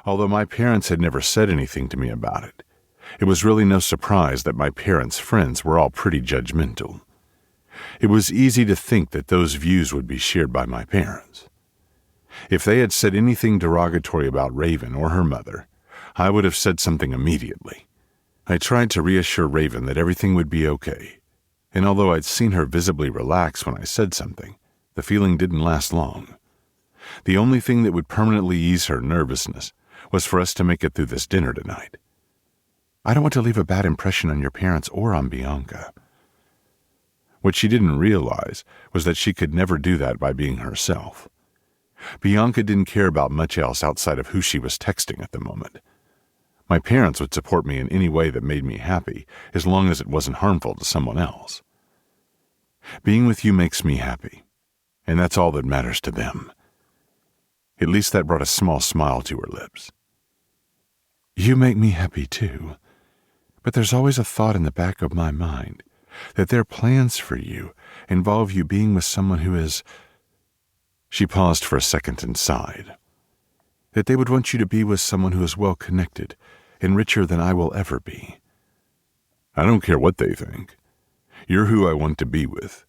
Although my parents had never said anything to me about it, it was really no surprise that my parents' friends were all pretty judgmental. It was easy to think that those views would be shared by my parents. If they had said anything derogatory about Raven or her mother, I would have said something immediately. I tried to reassure Raven that everything would be okay, and although I'd seen her visibly relax when I said something, the feeling didn't last long. The only thing that would permanently ease her nervousness was for us to make it through this dinner tonight. I don't want to leave a bad impression on your parents or on Bianca. What she didn't realize was that she could never do that by being herself. Bianca didn't care about much else outside of who she was texting at the moment. My parents would support me in any way that made me happy, as long as it wasn't harmful to someone else. Being with you makes me happy, and that's all that matters to them. At least that brought a small smile to her lips. You make me happy too, but there's always a thought in the back of my mind that their plans for you involve you being with someone who is... She paused for a second and sighed. That they would want you to be with someone who is well-connected and richer than I will ever be. I don't care what they think. You're who I want to be with.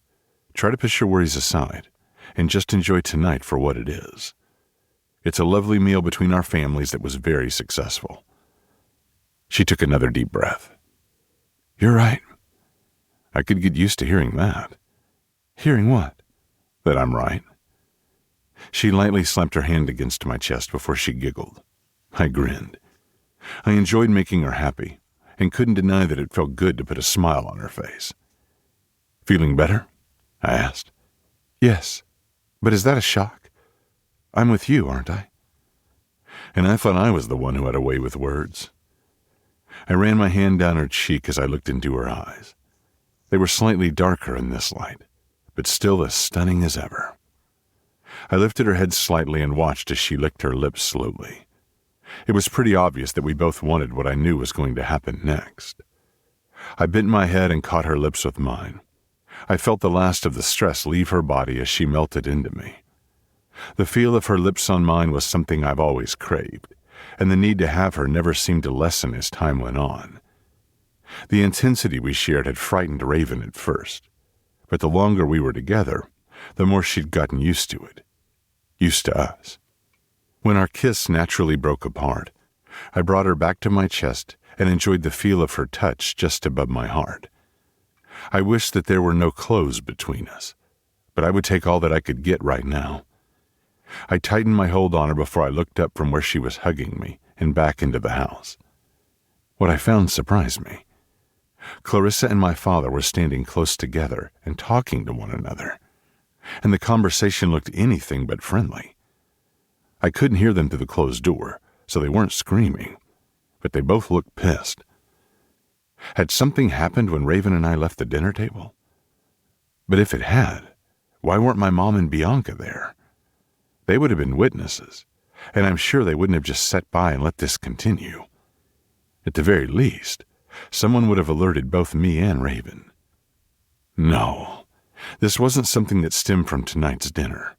Try to push your worries aside and just enjoy tonight for what it is. It's a lovely meal between our families that was very successful. She took another deep breath. You're right. I could get used to hearing that. Hearing what? That I'm right. She lightly slapped her hand against my chest before she giggled. I grinned. I enjoyed making her happy, and couldn't deny that it felt good to put a smile on her face. Feeling better? I asked. Yes, but is that a shock? I'm with you, aren't I? And I thought I was the one who had a way with words. I ran my hand down her cheek as I looked into her eyes. They were slightly darker in this light, but still as stunning as ever. I lifted her head slightly and watched as she licked her lips slowly. It was pretty obvious that we both wanted what I knew was going to happen next. I bent my head and caught her lips with mine. I felt the last of the stress leave her body as she melted into me. The feel of her lips on mine was something I've always craved, and the need to have her never seemed to lessen as time went on. The intensity we shared had frightened Raven at first, but the longer we were together, the more she'd gotten used to it. Used to us. When our kiss naturally broke apart, I brought her back to my chest and enjoyed the feel of her touch just above my heart. I wished that there were no clothes between us, but I would take all that I could get right now. I tightened my hold on her before I looked up from where she was hugging me and back into the house. What I found surprised me. Clarissa and my father were standing close together and talking to one another, and the conversation looked anything but friendly. I couldn't hear them through the closed door, so they weren't screaming, but they both looked pissed. Had something happened when Raven and I left the dinner table? But if it had, why weren't my mom and Bianca there? They would have been witnesses, and I'm sure they wouldn't have just sat by and let this continue. At the very least, someone would have alerted both me and Raven. No, this wasn't something that stemmed from tonight's dinner.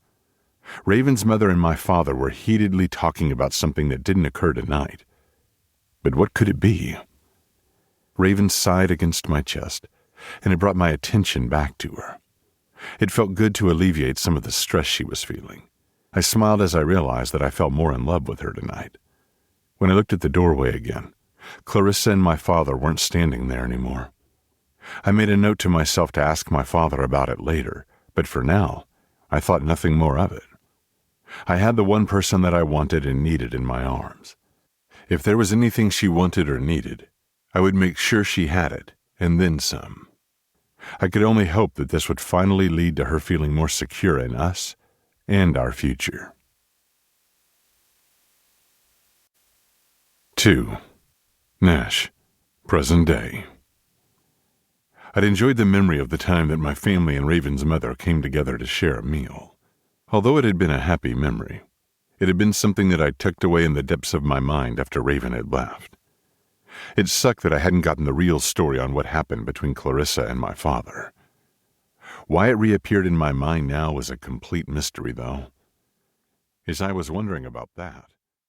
Raven's mother and my father were heatedly talking about something that didn't occur tonight. But what could it be? Raven sighed against my chest, and it brought my attention back to her. It felt good to alleviate some of the stress she was feeling. I smiled as I realized that I felt more in love with her tonight. When I looked at the doorway again, Clarissa and my father weren't standing there anymore. I made a note to myself to ask my father about it later, but for now, I thought nothing more of it. I had the one person that I wanted and needed in my arms. If there was anything she wanted or needed, I would make sure she had it, and then some. I could only hope that this would finally lead to her feeling more secure in us and our future. 2. Nash, present day. I'd enjoyed the memory of the time that my family and Raven's mother came together to share a meal. Although it had been a happy memory, it had been something that I tucked away in the depths of my mind after Raven had left. It sucked that I hadn't gotten the real story on what happened between Clarissa and my father. Why it reappeared in my mind now was a complete mystery, though. As I was wondering about that,